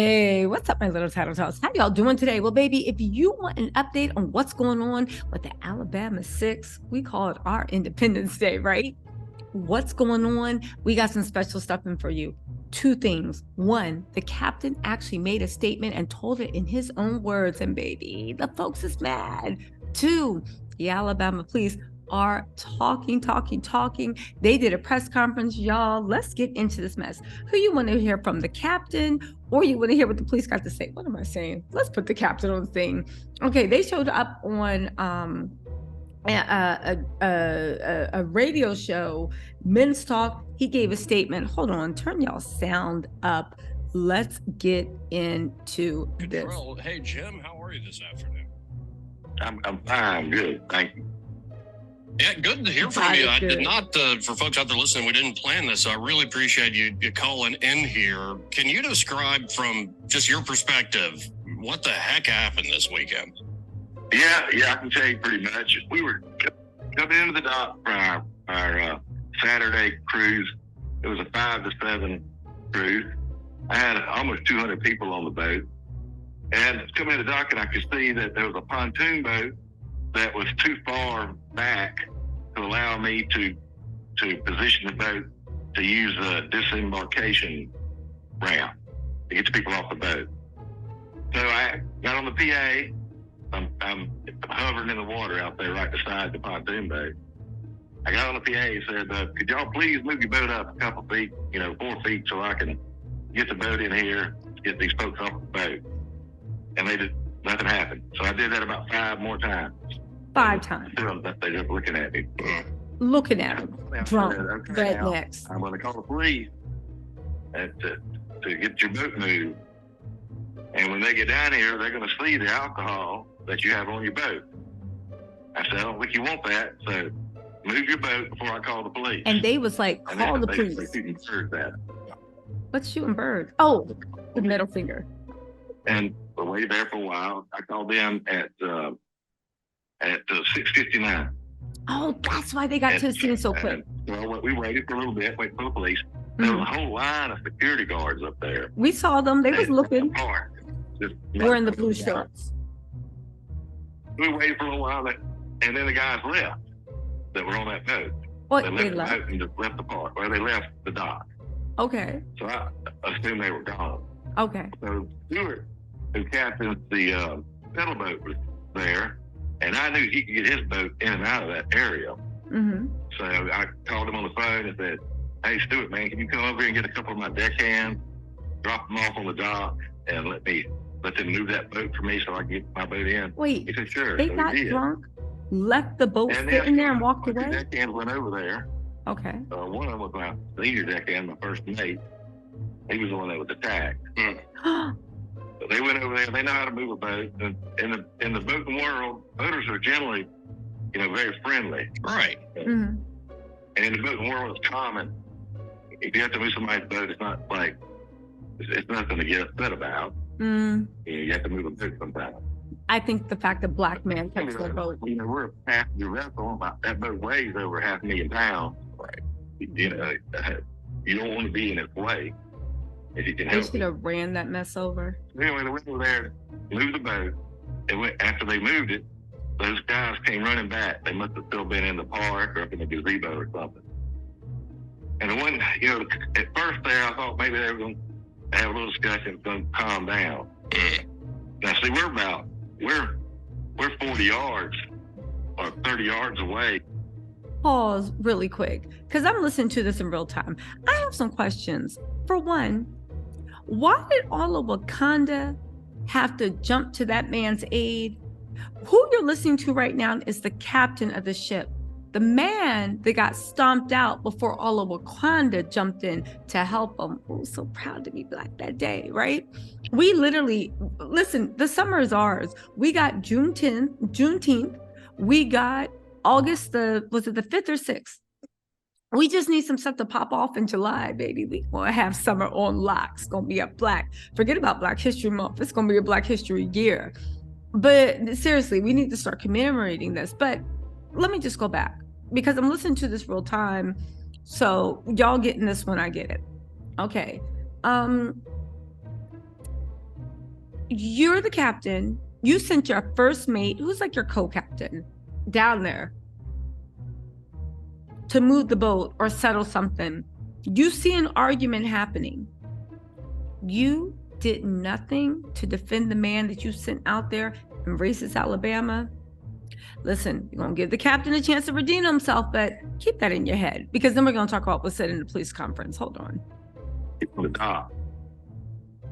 Hey, what's up, my little tattletales? How y'all doing today? Well, baby, if you want an update on what's going on with the Alabama 6, we call it our Independence Day, right? What's going on? We got some special stuff in for you. Two things. One, the captain actually made a statement and told it in his own words, and baby, the folks is mad. Two, the Alabama police are talking. They did a press conference, y'all. Let's get into this mess. Who you want to hear from, the captain, or you want to hear what the police got to say? What am I saying? Let's put the captain on the thing. Okay, they showed up on a radio show, Men's Talk. He gave a statement. Hold on, turn y'all sound up. Let's get into this. Control. Hey, Jim, how are you this afternoon? I'm fine, good, thank you. Yeah, good to hear from you. I did not, for folks out there listening, we didn't plan this, so I really appreciate you calling in here. Can you describe from just your perspective what the heck happened this weekend? Yeah, I can tell you pretty much. We were coming into the dock for our Saturday cruise. It was a 5 to 7 cruise. I had almost 200 people on the boat. And coming into the dock, and I could see that there was a pontoon boat that was too far back to allow me to position the boat to use a disembarkation ramp to get the people off the boat. So I got on the PA. I'm hovering in the water out there right beside the pontoon boat. I got on the PA and said, could y'all please move your boat up a couple feet, 4 feet, so I can get the boat in here, get these folks off the boat. And nothing happened. So I did that about 5 more times. 5 times. They're just looking at me. Looking at him, drunk, okay, rednecks. I'm going to call the police to get your boat moved. And when they get down here, they're going to see the alcohol that you have on your boat. I said, I don't think you want that, so move your boat before I call the police. And they was like, call the police. They didn't serve that. What's shooting bird? Oh, the middle finger. And we waited there for a while. I called them at 6:59. Oh, that's why they got to the scene so quick. Well, we waited for a little bit, waited for the police. There was a whole line of security guards up there. We saw them. They was looking. Wearing the blue shirts. shorts. We waited for a little while, and then the guys left that were on that boat. What? They left the boat and just left the park, or they left the dock. Okay. So I assumed they were gone. Okay. So Stewart, who captains the pedal boat, was there, and I knew he could get his boat in and out of that area. Mm-hmm. So I called him on the phone and said, hey, Stewart, man, can you come over here and get a couple of my deckhands, drop them off on the dock, and let them move that boat for me so I can get my boat in? Wait, he said, sure. They so got drunk, left the boat sitting there and walked away? The deckhands went over there. Okay. One of them was my senior deckhand, my first mate. He was the one that was attacked. So they went over there. They know how to move a boat. And in the boating world, boaters are generally, very friendly. Right. Mm-hmm. And in the boating world, it's common. If you have to move somebody's boat, it's not like it's nothing to get upset about. Mm. You have to move a boat sometimes. I think the fact that black man takes their boat. We're a passenger vessel. That boat weighs over 500,000 pounds. Right. You don't want to be in its way if you can help. They should have ran that mess over. Anyway, they went over there, moved the boat. After they moved it, those guys came running back. They must have still been in the park or up in the gazebo or something. And the one, at first there, I thought maybe they were going to have a little discussion, going to calm down. Now, see, we're 40 yards or 30 yards away. Pause really quick, because I'm listening to this in real time. I have some questions. For one, why did all of Wakanda have to jump to that man's aid? Who you're listening to right now is the captain of the ship, the man that got stomped out before all of Wakanda jumped in to help him. Oh, so proud to be black that day, right? We literally, listen, the summer is ours. We got Juneteenth. We got August, was it the 5th or 6th? We just need some stuff to pop off in July, baby. We gonna have summer on lock. It's gonna be a black. Forget about Black History Month. It's gonna be a Black History year. But seriously, we need to start commemorating this. But let me just go back, because I'm listening to this real time. So y'all getting this when I get it. Okay. you're the captain. You sent your first mate, who's like your co-captain, down there to move the boat or settle something. You see an argument happening. You did nothing to defend the man that you sent out there in racist Alabama. Listen, you're going to give the captain a chance to redeem himself, but keep that in your head, because then we're going to talk about what's said in the police conference. Hold on. The dock,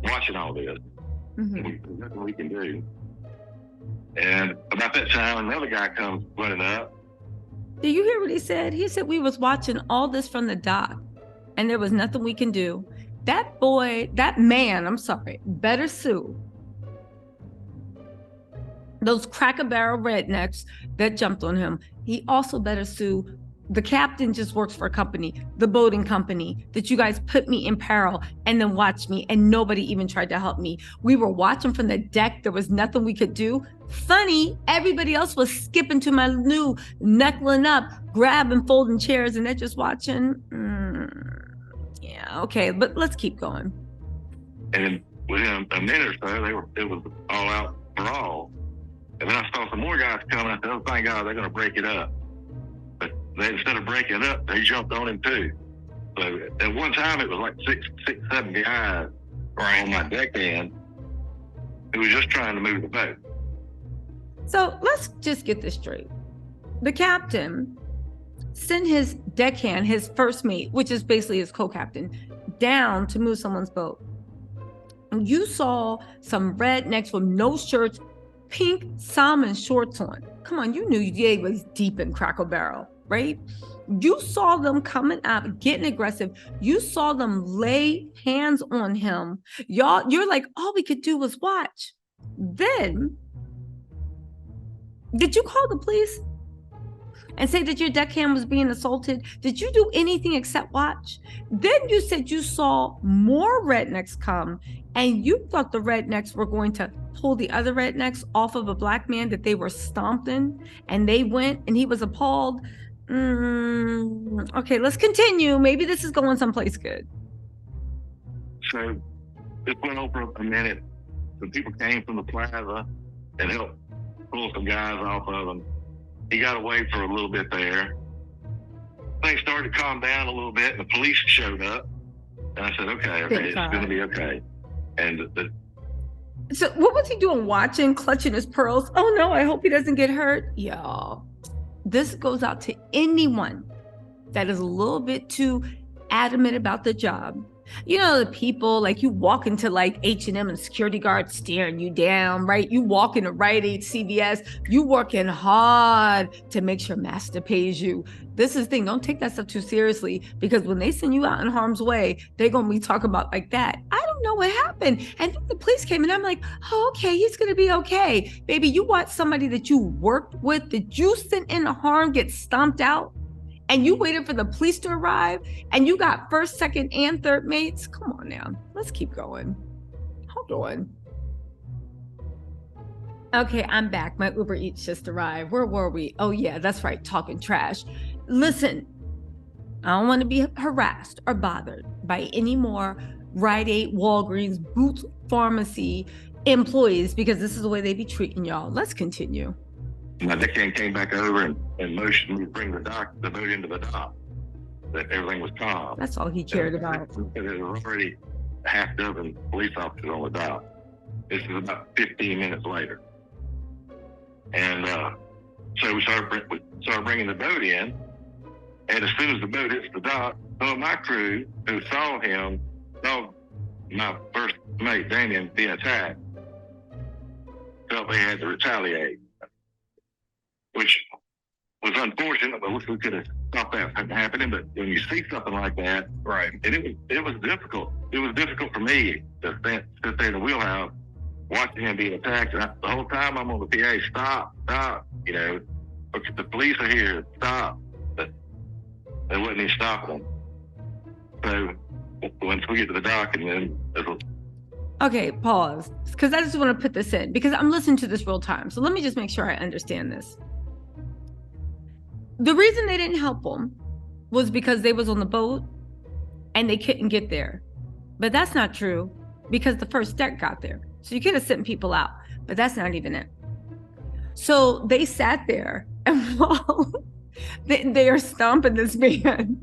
watching all this. Mm-hmm. There's nothing we can do. And about that time, another guy comes running up. Did you hear what he said? He said we was watching all this from the dock and there was nothing we can do. That man, better sue those Cracker Barrel rednecks that jumped on him. He also better sue the captain. Just works for a company, the boating company, that you guys put me in peril and then watched me, and nobody even tried to help me. We were watching from the deck. There was nothing we could do. Funny, everybody else was skipping to my new knuckling up, grabbing folding chairs, and they're just watching. Yeah, okay, but let's keep going. And within a minute or so, it was all out brawl. And then I saw some more guys coming. I said, oh, thank God, they're going to break it up. But instead of breaking it up, they jumped on him too. So at one time, it was like six, 7 guys on my deckhand who was just trying to move the boat. So let's just get this straight. The captain sent his deckhand, his first mate, which is basically his co-captain, down to move someone's boat. And you saw some rednecks with no shirts, pink salmon shorts on. Come on, you knew they was deep in Cracker Barrel, right? You saw them coming up, getting aggressive. You saw them lay hands on him. You're like, all we could do was watch. Then, did you call the police and say that your deckhand was being assaulted? Did you do anything except watch? Then you said you saw more rednecks come, and you thought the rednecks were going to pull the other rednecks off of a black man that they were stomping, and they went and he was appalled. Okay, let's continue. Maybe this is going someplace good. So it went over a minute. Some people came from the plaza and helped pull some guys off of him. He got away for a little bit there. Things started to calm down a little bit, and the police showed up. And I said, okay, it's going to be okay. And so what was he doing? Watching, clutching his pearls? Oh no, I hope he doesn't get hurt. Y'all, this goes out to anyone that is a little bit too adamant about the job. You know, the people, like, you walk into like H&M and security guards staring you down, right? You walk into Rite Aid, CVS, you working hard to make sure master pays you. This is the thing, don't take that stuff too seriously, because when they send you out in harm's way, they're going to be talking about like that. I don't know what happened. And then the police came and I'm like, oh, okay, he's going to be okay. Baby, you watch somebody that you worked with, that you sent in harm, get stomped out, and you waited for the police to arrive, and you got first, second, and third mates. Come on now. Let's keep going. Hold on. Okay, I'm back. My Uber Eats just arrived. Where were we? Oh, yeah, that's right. Talking trash. Listen, I don't want to be harassed or bothered by any more Rite Aid, Walgreens, Boots Pharmacy employees, because this is the way they be treating y'all. Let's continue. My deckhand came back over and motioned me to bring the boat into the dock. That everything was calm. That's all he cared about. There was already a half dozen police officers on the dock. This is about 15 minutes later. And so we started bringing the boat in. And as soon as the boat hits the dock, some of my crew who saw my first mate, Damien, being attacked, felt they had to retaliate, which was unfortunate, but we could have stopped that from happening. But when you see something like that, right, and it was difficult. It was difficult for me to sit there in the wheelhouse watching him being attacked. And the whole time I'm on the PA, stop, you know, the police are here, stop. But they wouldn't even stop them. So once we get to the dock, and then okay, pause, because I just want to put this in, because I'm listening to this real time. So let me just make sure I understand this. The reason they didn't help them was because they was on the boat and they couldn't get there. But that's not true. because the first deck got there. So you could have sent people out, but that's not even it. So they sat there, and while they are stomping this man,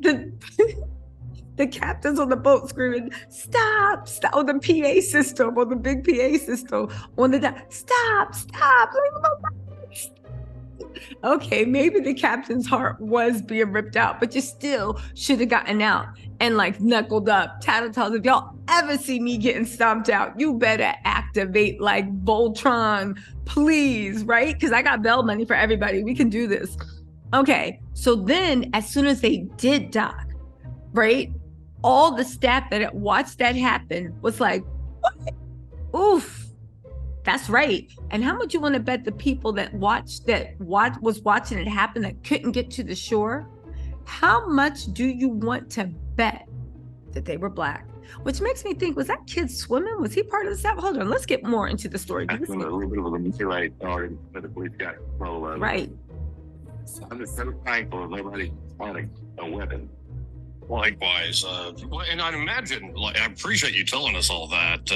the captain's on the boat screaming, stop, stop, on the PA system, on the big PA system, on the deck, stop, stop. Okay, maybe the captain's heart was being ripped out, but you still should have gotten out and like knuckled up. Tattletales, if y'all ever see me getting stomped out, you better activate like Voltron, please, right? Because I got bail money for everybody. We can do this. Okay, so then as soon as they did dock, right, all the staff that had watched that happen was like, what? Oof. That's right. And how much you want to bet the people that was watching it happen that couldn't get to the shore? How much do you want to bet that they were Black? Which makes me think, was that kid swimming? Was he part of the staff? Hold on, let's get more into the story. That's a little bit of a melee started, but the police got control of it. Right. I'm just so thankful nobody wanted a weapon. Likewise. And I'd imagine, I appreciate you telling us all that.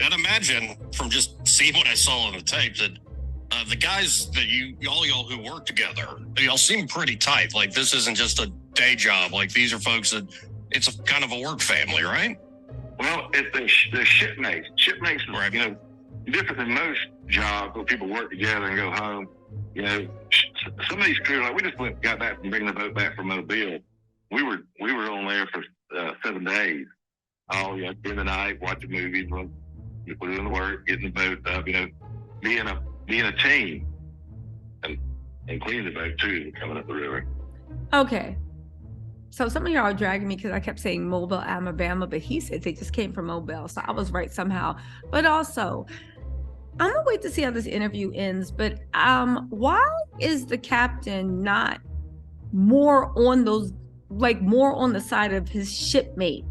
And imagine from just seeing what I saw on the tape that the guys that all y'all who work together, y'all seem pretty tight. Like this isn't just a day job. Like these are folks that it's a kind of a work family, right? Well, it's the shipmates. Shipmates is, right. Different than most jobs where people work together and go home. Some of these crews, like we just got back from bringing the boat back from Mobile. We were on there for 7 days. All in the night, watching movies, doing the work, getting the boat up, being a team, and cleaning the boat too, coming up the river. Okay. So some of y'all are dragging me because I kept saying Mobile, Alabama, but he said they just came from Mobile, so I was right somehow. But also, I'm gonna wait to see how this interview ends. But why is the captain not more on the side of his shipmate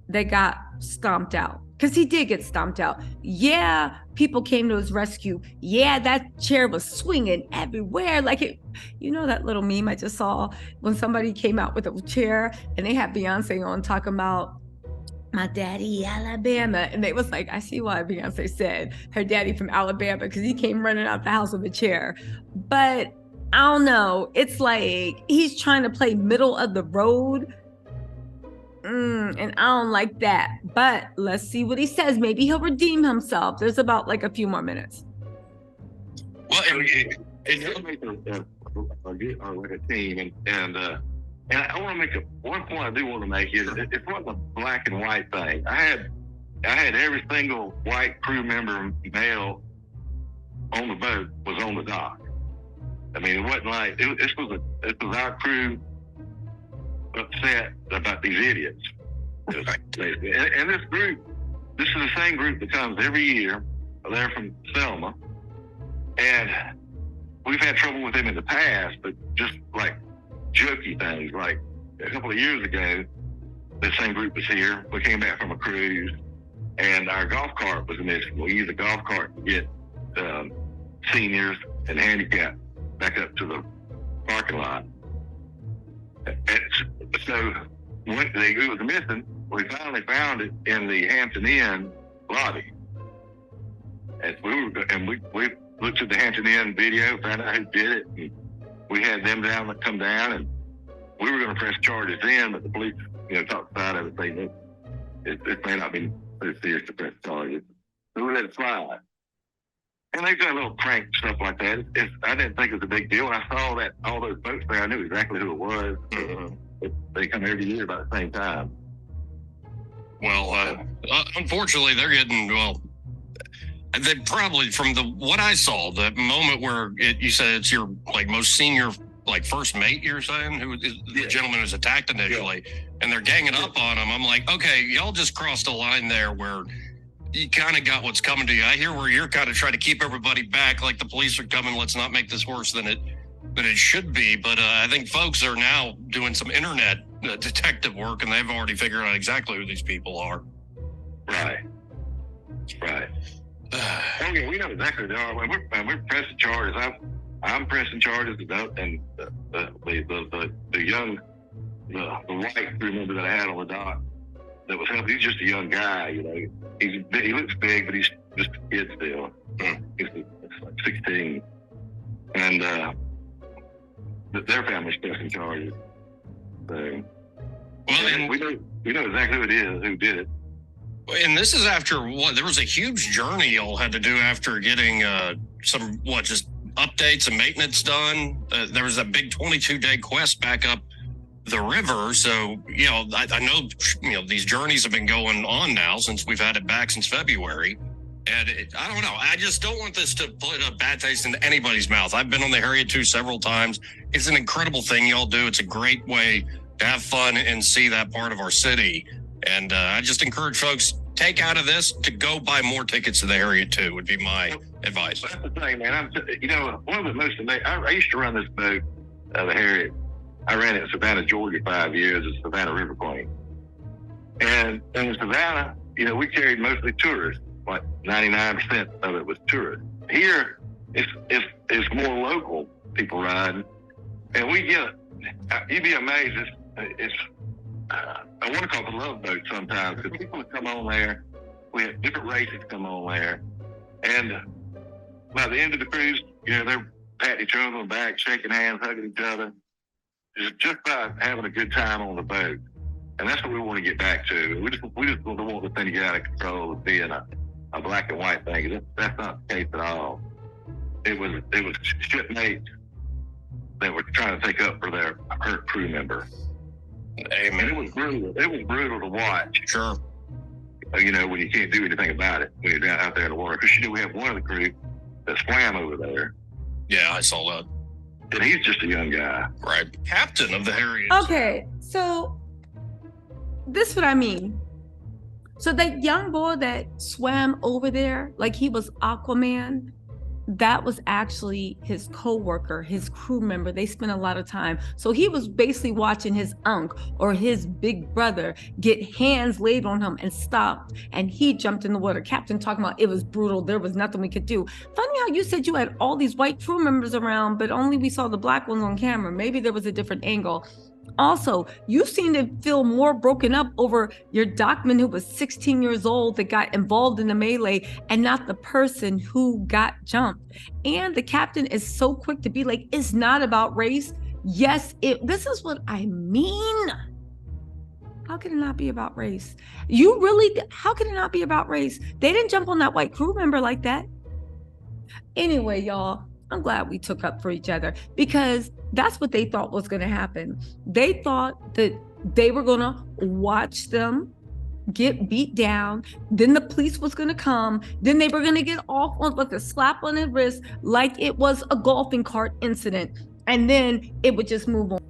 that got stomped out? Because he did get stomped out. Yeah, people came to his rescue. Yeah, that chair was swinging everywhere. Like that little meme I just saw when somebody came out with a chair and they had Beyonce on talking about my daddy, Alabama. And they was like, I see why Beyonce said her daddy from Alabama, because he came running out the house with a chair. But I don't know. It's like he's trying to play middle of the road. And I don't like that. But let's see what he says. Maybe he'll redeem himself. There's about like a few more minutes. Well, like a team, and I want to make one point I do want to make is it wasn't a black and white thing. I had every single white crew member male on the boat was on the dock. I mean, it wasn't like this was our crew upset about these idiots. And this group, this is the same group that comes every year. They're from Selma, and we've had trouble with them in the past, but just like jokey things. Like a couple of years ago, the same group was here. We came back from a cruise, and our golf cart was missing. We used a golf cart to get seniors and handicapped back up to the parking lot. And so when it was missing, we finally found it in the Hampton Inn lobby. And we looked at the Hampton Inn video, found out who did it, and we had them come down, and we were going to press charges then, but the police, talked about it, saying it may not be so serious to press charges. So we let it slide. And they've done little prank stuff like that. I didn't think it was a big deal. When I saw that all those boats there, I knew exactly who it was. They come every year about the same time. Well, unfortunately, they're getting, they probably, from what I saw, the moment where you said it's your most senior, first mate, you're saying, who is the gentleman who's attacked initially, and they're ganging up on him. I'm like, okay, y'all just crossed a line there where you kind of got what's coming to you. I hear where you're kind of trying to keep everybody back, like the police are coming. Let's not make this worse than it should be. But I think folks are now doing some internet detective work, and they've already figured out exactly who these people are. Right. Okay, we know exactly who they are. We're pressing charges. I'm pressing charges, and the white crew member that I had on the dock, that was helping. He's just a young guy, you know. He looks big, but he's just a kid still. He's like 16, and their family's pressing charges. So, well, and we know exactly who it is, who did it. And this is after what? There was a huge journey y'all had to do after getting just updates and maintenance done. There was a big 22-day quest back up the river. So, you know, I know, you know, these journeys have been going on now since we've had it back since February. And I don't know. I just don't want this to put a bad taste into anybody's mouth. I've been on the Harriet 2 several times. It's an incredible thing y'all do. It's a great way to have fun and see that part of our city. And I just encourage folks, take out of this to go buy more tickets to the Harriet 2 would be my advice. That's the thing, man. You know, one of the most amazing, I used to run this boat, the Harriet. I ran it in Savannah, Georgia, 5 years as Savannah River Queen. And in Savannah, you know, we carried mostly tourists. Like 99% of it was tourists. Here, it's more local people riding. And we get, you'd be amazed, I want to call it the love boat sometimes, because people that come on there, we have different races come on there, and by the end of the cruise, you know, they're patting each other on the back, shaking hands, hugging each other, just by having a good time on the boat. And that's what we want to get back to. We just don't want the thing to get out of control of being a black and white thing. That's not the case at all. It was shipmates that were trying to take up for their hurt crew member. Amen. It was brutal. It was brutal to watch. Sure. You know, when you can't do anything about it when you're down out there in the water. Because, you know, we have one of the crew that swam over there. Yeah, I saw that. And he's just a young guy. Right. Captain of the Harriet. Okay, so this is what I mean. So that young boy that swam over there, like he was Aquaman, that was actually his co-worker, his crew member. They spent a lot of time. So he was basically watching his uncle or his big brother get hands laid on him and stopped. And he jumped in the water. Captain talking about it was brutal. There was nothing we could do. Funny how you said you had all these white crew members around, but only we saw the black ones on camera. Maybe there was a different angle. Also, you seem to feel more broken up over your dockman who was 16 years old that got involved in the melee and not the person who got jumped. And the captain is so quick to be like, it's not about race. Yes, this is what I mean. How can it not be about race? How can it not be about race? They didn't jump on that white crew member like that. Anyway, y'all, I'm glad we took up for each other because that's what they thought was going to happen. They thought that they were going to watch them get beat down. Then the police was going to come. Then they were going to get off on like a slap on the wrist, like it was a golfing cart incident. And then it would just move on.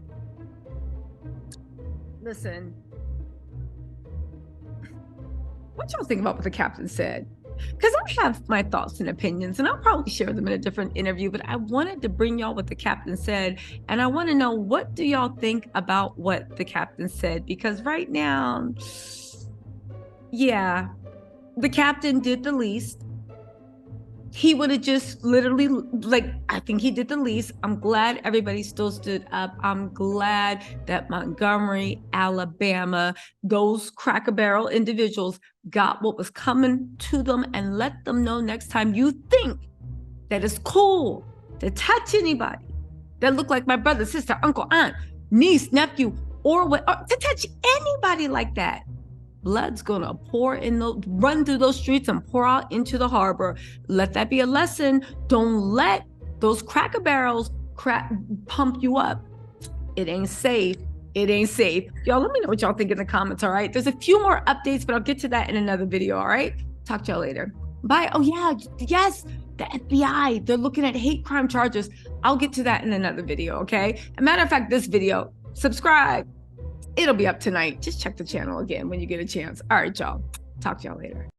Listen, what y'all think about what the captain said? Because I have my thoughts and opinions, and I'll probably share them in a different interview, but I wanted to bring y'all what the captain said, and I want to know, what do y'all think about what the captain said? Because right now, yeah, the captain did the least. He would have just literally, like, I think he did the least. I'm glad everybody still stood up. I'm glad that Montgomery, Alabama, those Cracker Barrel individuals got what was coming to them and let them know next time you think that it's cool to touch anybody that look like my brother, sister, uncle, aunt, niece, nephew, or to touch anybody like that. Blood's gonna run through those streets and pour out into the harbor. Let that be a lesson. Don't let those Cracker Barrels pump you up. It ain't safe. It ain't safe. Y'all, let me know what y'all think in the comments, all right? There's a few more updates, but I'll get to that in another video, all right? Talk to y'all later. Bye. Oh yeah, yes, the FBI, they're looking at hate crime charges. I'll get to that in another video, okay? As a matter of fact, this video, subscribe. It'll be up tonight. Just check the channel again when you get a chance. All right, y'all. Talk to y'all later.